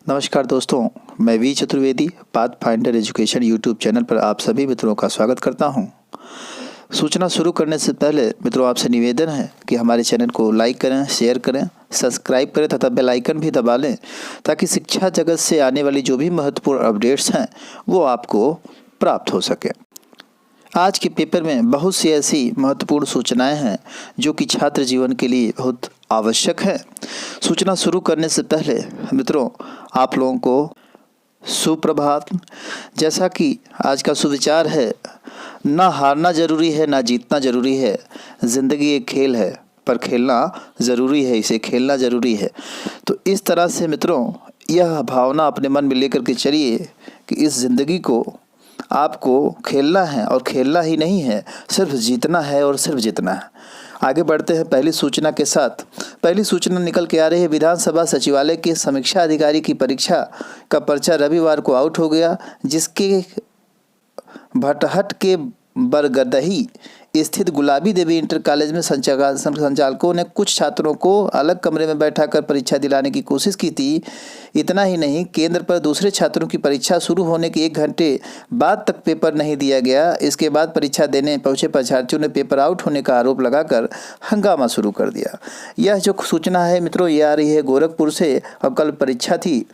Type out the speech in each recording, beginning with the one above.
नमस्कार दोस्तों, मैं V Chaturvedi path finder education YouTube channel पर आप सभी मित्रों का स्वागत करता हूं। सूचना शुरू करने से पहले मित्रों आपसे निवेदन है कि हमारे चैनल को लाइक करें, शेयर करें, सब्सक्राइब करें तथा बेल आइकन भी दबा लें ताकि शिक्षा जगत से आने वाली जो भी महत्वपूर्ण अपडेट्स हैं वो आपको प्राप्त हो सके। आज के पेपर में बहुत सी ऐसी महत्वपूर्ण सूचनाएं हैं जो कि छात्र जीवन के लिए बहुत आवश्यक है। सूचना शुरू करने से पहले मित्रों आप लोगों को सुप्रभात। जैसा कि आज का सुविचार है, ना हारना जरूरी है ना जीतना जरूरी है, जिंदगी एक खेल है पर खेलना ज़रूरी है, इसे खेलना ज़रूरी है। तो इस तरह से मित्रों यह भावना अपने मन में लेकर के चलिए कि इस ज़िंदगी को आपको खेलना है और खेलना ही नहीं है, सिर्फ जीतना है और सिर्फ जीतना है। आगे बढ़ते हैं पहली सूचना के साथ। पहली सूचना निकल के आ रही है, विधानसभा सचिवालय के समीक्षा अधिकारी की परीक्षा का पर्चा रविवार को आउट हो गया, जिसके भटहट के बरगदही स्थित गुलाबी देवी इंटर कॉलेज में संचालकों ने कुछ छात्रों को अलग कमरे में बैठाकर परीक्षा दिलाने की कोशिश की थी। इतना ही नहीं, केंद्र पर दूसरे छात्रों की परीक्षा शुरू होने के 1 घंटे बाद तक पेपर नहीं दिया गया। इसके बाद परीक्षा देने पहुंचे परीक्षार्थियों ने पेपर आउट होने का आरोप लगाकर हंगामा शुरू कर दिया। यह जो सूचना है मित्रों ये आ रही है गोरखपुर से, और कल परीक्षा थी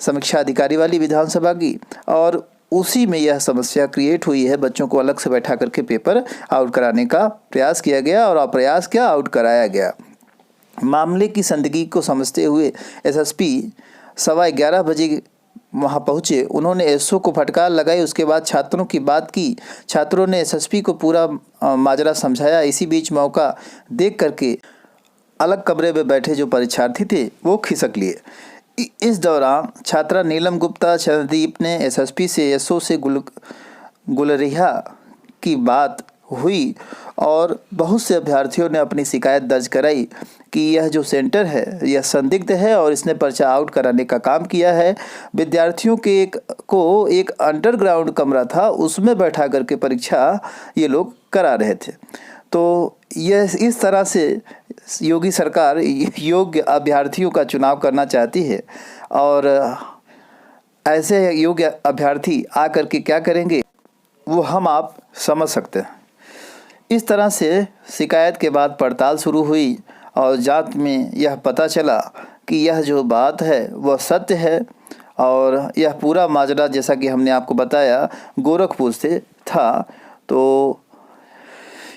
समीक्षा अधिकारी वाली विधानसभा की, और उसी में यह समस्या क्रिएट हुई है। बच्चों को अलग से बैठा करके पेपर आउट कराने का प्रयास किया गया और अप्रयास क्या आउट कराया गया। मामले की संदिग्धि को समझते हुए एसएसपी 11:15 बजे वहां पहुंचे। उन्होंने एसओ को फटकार लगाई। उसके बाद छात्रों की बात की। छात्रों ने एसएसपी को पूरा माजरा समझाया। इसी बीच मौका देख करके अलग कमरे में बैठे जो परीक्षार्थी थे वो खिसक लिए। इस दौरान छात्रा नीलम गुप्ता चंद्रदीप ने एसएसपी से एसओ से गुलरिहा की बात हुई और बहुत से अभ्यर्थियों ने अपनी शिकायत दर्ज कराई कि यह जो सेंटर है यह संदिग्ध है और इसने पर्चा आउट कराने का काम किया है। विद्यार्थियों के एक अंडरग्राउंड कमरा था, उसमें बैठा करके परीक्षा ये लोग करा रहे थे। तो यह इस तरह से योगी सरकार योग्य अभ्यर्थियों का चुनाव करना चाहती है, और ऐसे योग्य अभ्यर्थी आकर के क्या करेंगे वो हम आप समझ सकते हैं। इस तरह से शिकायत के बाद पड़ताल शुरू हुई और जांच में यह पता चला कि यह जो बात है वह सत्य है, और यह पूरा माजरा जैसा कि हमने आपको बताया गोरखपुर से था। तो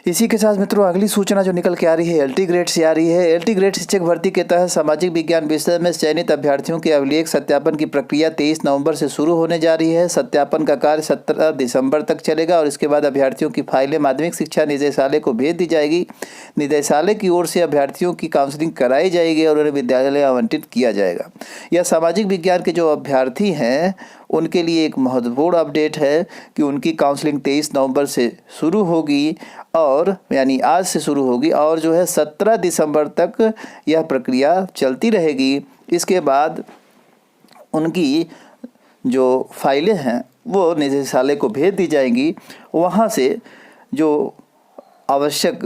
इसी के साथ मित्रों अगली सूचना जो निकल के आ रही है एलटी ग्रेड से आ रही है। एलटी ग्रेड शिक्षक भर्ती के तहत सामाजिक विज्ञान विषय में चयनित अभ्यर्थियों के अभिलेख सत्यापन की प्रक्रिया 23 नवंबर से शुरू होने जा रही है। सत्यापन का कार्य 17 दिसंबर तक चलेगा और इसके बाद अभ्यर्थियों की फाइलें माध्यमिक शिक्षा निदेशालय को भेज दी जाएगी। निदेशालय की ओर से अभ्यर्थियों की काउंसलिंग कराई जाएगी और उन्हें विद्यालय आवंटित किया जाएगा। यह सामाजिक विज्ञान के जो अभ्यर्थी हैं उनके लिए एक महत्वपूर्ण अपडेट है कि उनकी काउंसलिंग 23 नवंबर से शुरू होगी, और यानी आज से शुरू होगी, और जो है 17 दिसंबर तक यह प्रक्रिया चलती रहेगी। इसके बाद उनकी जो फाइलें हैं वो निदेशालय को भेज दी जाएंगी। वहाँ से जो आवश्यक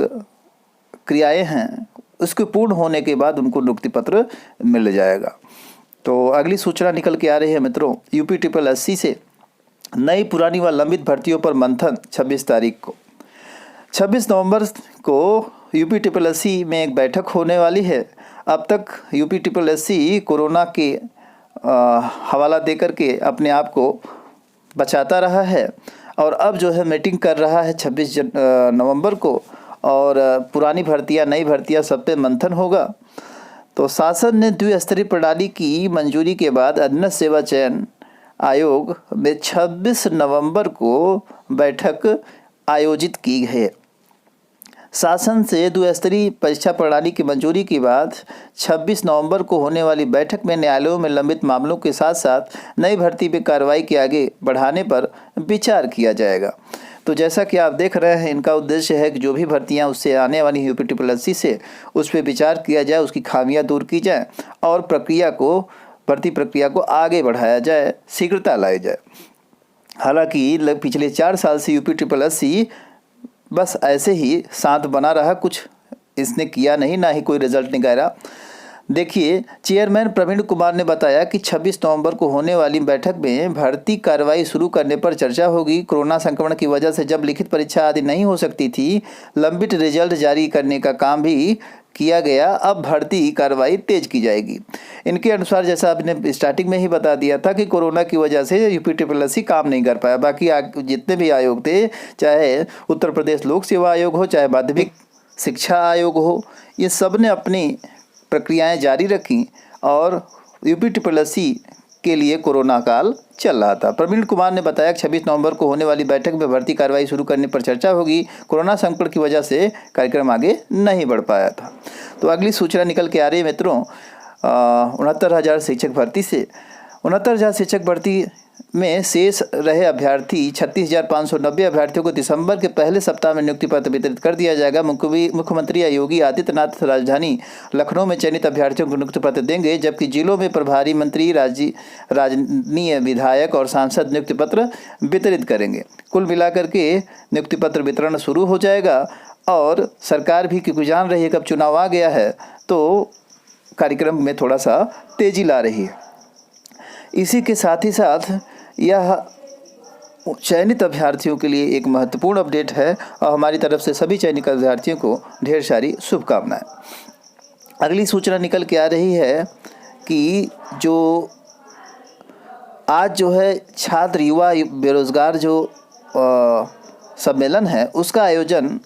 क्रियाएं हैं उसके पूर्ण होने के बाद उनको नियुक्ति पत्र मिल जाएगा। तो अगली सूचना निकल के आ रही है मित्रों यूपी SSSC से नई पुरानी व लंबित भर्तियों पर मंथन 26 तारीख को। 26 नवंबर को यूपी SSSC में एक बैठक होने वाली है। अब तक यूपी SSSC कोरोना के हवाला देकर के अपने आप को बचाता रहा है, और अब जो है मीटिंग कर रहा है 26 नवंबर को, और पुरानी भर्तियां नई भर्तियां सब पे मंथन होगा। तो शासन ने द्विस्तरीय प्रणाली की मंजूरी के बाद अधीनस्थ सेवा चयन आयोग में 26 नवंबर को बैठक आयोजित की है। शासन से द्विस्तरीय परीक्षा प्रणाली की मंजूरी के बाद 26 नवंबर को होने वाली बैठक में न्यायालयों में लंबित मामलों के साथ साथ नई भर्ती में कार्रवाई के आगे बढ़ाने पर विचार किया जाएगा। तो जैसा कि आप देख रहे हैं इनका उद्देश्य है कि जो भी भर्तियां उससे आने वाली यूपी SSSC से उस पर विचार किया जाए, उसकी खामियां दूर की जाए और भर्ती प्रक्रिया को आगे बढ़ाया जाए, शीघ्रता लाई जाए। हालांकि पिछले 4 साल से यूपी SSSC बस ऐसे ही शांत बना रहा, कुछ इसने किया नहीं, ना ही कोई रिजल्ट निकाला। देखिए, चेयरमैन प्रवीण कुमार ने बताया कि 26 नवंबर को होने वाली बैठक में भर्ती कार्रवाई शुरू करने पर चर्चा होगी। कोरोना संक्रमण की वजह से जब लिखित परीक्षा आदि नहीं हो सकती थी, लंबित रिजल्ट जारी करने का काम भी किया गया। अब भर्ती कार्रवाई तेज की जाएगी। इनके अनुसार, जैसा आपने स्टार्टिंग में ही बता दिया था कि कोरोना की वजह से यूपीटीपीएससी काम नहीं कर पाया। बाकी जितने भी आयोग थे, चाहे उत्तर प्रदेश लोक सेवा आयोग हो, चाहे माध्यमिक शिक्षा आयोग हो, ये सब ने अपनी प्रक्रियाएं जारी रखी और यूपीटीपीएससी के लिए कोरोना काल चल रहा था। प्रवीण कुमार ने बताया कि 26 नवंबर को होने वाली बैठक में भर्ती कार्रवाई शुरू करने पर चर्चा होगी। कोरोना संकट की वजह से कार्यक्रम आगे नहीं बढ़ पाया था। तो अगली सूचना निकल के आ रही है मित्रों, 69,000 शिक्षक भर्ती से। 69,000 शिक्षक भर्ती में शेष रहे अभ्यर्थी 36,590 अभ्यर्थियों को दिसंबर के पहले सप्ताह में नियुक्ति पत्र वितरित कर दिया जाएगा। मुख्यमंत्री योगी आदित्यनाथ राजधानी लखनऊ में चयनित अभ्यर्थियों को नियुक्ति पत्र देंगे, जबकि जिलों में प्रभारी मंत्री, राजनीय विधायक और सांसद नियुक्ति पत्र वितरित करेंगे। कुल मिलाकर के नियुक्ति पत्र वितरण शुरू हो जाएगा और सरकार भी, क्योंकि जान रही है कब चुनाव आ गया है, तो कार्यक्रम में थोड़ा सा तेजी ला रही है। इसी के साथ ही साथ यह चयनित अभ्यर्थियों के लिए एक महत्वपूर्ण अपडेट है और हमारी तरफ से सभी चयनित अभ्यर्थियों को ढेर सारी शुभकामनाएं। अगली सूचना निकल के आ रही है कि जो आज जो है छात्र युवा बेरोजगार जो सम्मेलन है, उसका आयोजन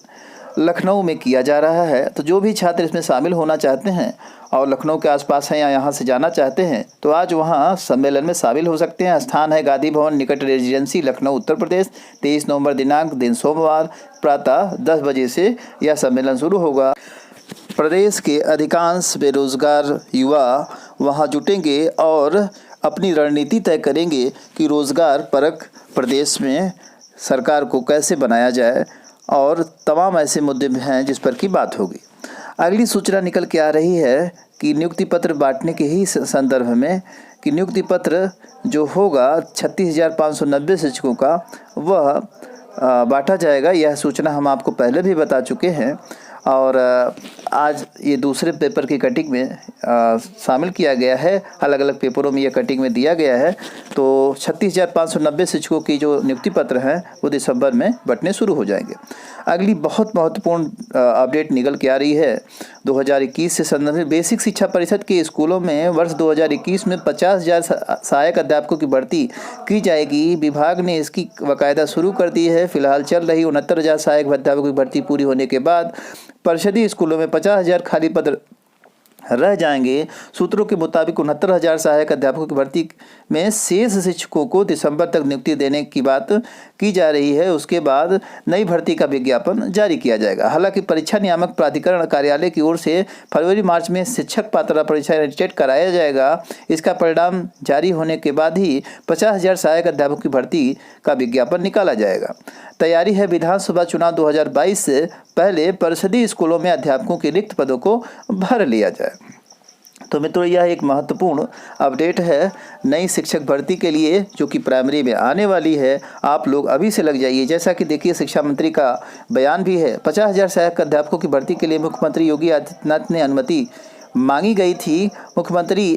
लखनऊ में किया जा रहा है। तो जो भी छात्र इसमें शामिल होना चाहते हैं और लखनऊ के आसपास हैं या यहाँ से जाना चाहते हैं, तो आज वहाँ सम्मेलन में शामिल हो सकते हैं। स्थान है गांधी भवन निकट रेजिडेंसी, लखनऊ, उत्तर प्रदेश। 23 नवंबर दिनांक, दिन सोमवार, प्रातः 10 बजे से यह सम्मेलन शुरू होगा। प्रदेश के अधिकांश बेरोजगार युवा वहाँ जुटेंगे और अपनी रणनीति तय करेंगे कि रोजगार परक प्रदेश में सरकार को कैसे बनाया जाए, और तमाम ऐसे मुद्दे हैं जिस पर की बात होगी। अगली सूचना निकल के आ रही है कि नियुक्ति पत्र बांटने के ही संदर्भ में कि नियुक्ति पत्र जो होगा 36,590 शिक्षकों का, वह बांटा जाएगा। यह सूचना हम आपको पहले भी बता चुके हैं और आज ये दूसरे पेपर की कटिंग में शामिल किया गया है। अलग अलग पेपरों में यह कटिंग में दिया गया है। तो 36,590 शिक्षकों की जो नियुक्ति पत्र हैं वो दिसंबर में बंटने शुरू हो जाएंगे। अगली बहुत महत्वपूर्ण अपडेट निकल के आ रही है 2021 से संबंधित। बेसिक शिक्षा परिषद के स्कूलों में वर्ष 2021 में 50,000 सहायक अध्यापकों की भर्ती की जाएगी। विभाग ने इसकी बाकायदा शुरू कर दी है। फिलहाल चल रही 69,000 सहायक अध्यापकों की भर्ती पूरी होने के बाद परिषदीय स्कूलों में 50,000 खाली पद रह जाएंगे। सूत्रों के मुताबिक 69,000 सहायक अध्यापकों की भर्ती में शेष शिक्षकों को दिसंबर तक नियुक्ति देने की बात की जा रही है। उसके बाद नई भर्ती का विज्ञापन जारी किया जाएगा। हालांकि परीक्षा नियामक प्राधिकरण कार्यालय की ओर से फरवरी मार्च में शिक्षक पात्रता परीक्षा टेट कराया जाएगा। इसका परिणाम जारी होने के बाद ही 50,000 सहायक अध्यापकों की भर्ती का विज्ञापन निकाला जाएगा। तैयारी है विधानसभा चुनाव 2022 से पहले परिषदीय स्कूलों में अध्यापकों के रिक्त पदों को भर लिया जाए। तो मित्रों, यह एक महत्वपूर्ण अपडेट है नई शिक्षक भर्ती के लिए जो कि प्राइमरी में आने वाली है। आप लोग अभी से लग जाइए। जैसा कि देखिए, शिक्षा मंत्री का बयान भी है। 50,000 सहायक अध्यापकों की भर्ती के लिए मुख्यमंत्री योगी आदित्यनाथ ने अनुमति मांगी गई थी। मुख्यमंत्री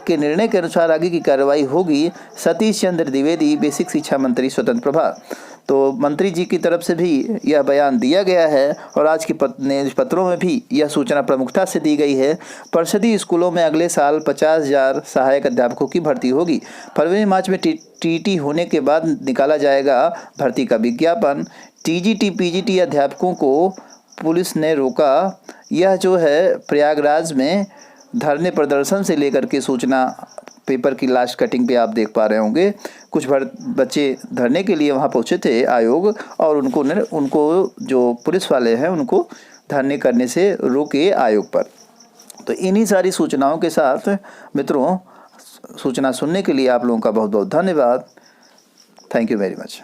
के निर्णय के अनुसार आगे की कार्रवाई होगी। सतीश चंद्र द्विवेदी, बेसिक शिक्षा मंत्री, स्वतंत्र प्रभार। तो मंत्री जी की तरफ से भी यह बयान दिया गया है और आज की पत्रों में भी यह सूचना प्रमुखता से दी गई है। परिषदीय स्कूलों में अगले साल 50,000 सहायक अध्यापकों की भर्ती होगी। फरवरी मार्च में टीटी होने के बाद निकाला जाएगा भर्ती का विज्ञापन। टीजीटी पीजीटी अध्यापकों को पुलिस ने रोका। यह जो है प्रयागराज में धरने प्रदर्शन से लेकर के सूचना पेपर की लास्ट कटिंग पे आप देख पा रहे होंगे। कुछ बच्चे धरने के लिए वहाँ पहुँचे थे आयोग, और उनको जो पुलिस वाले हैं उनको धरने करने से रोके आयोग पर। तो इन्हीं सारी सूचनाओं के साथ मित्रों, सूचना सुनने के लिए आप लोगों का बहुत बहुत धन्यवाद। Thank you very much.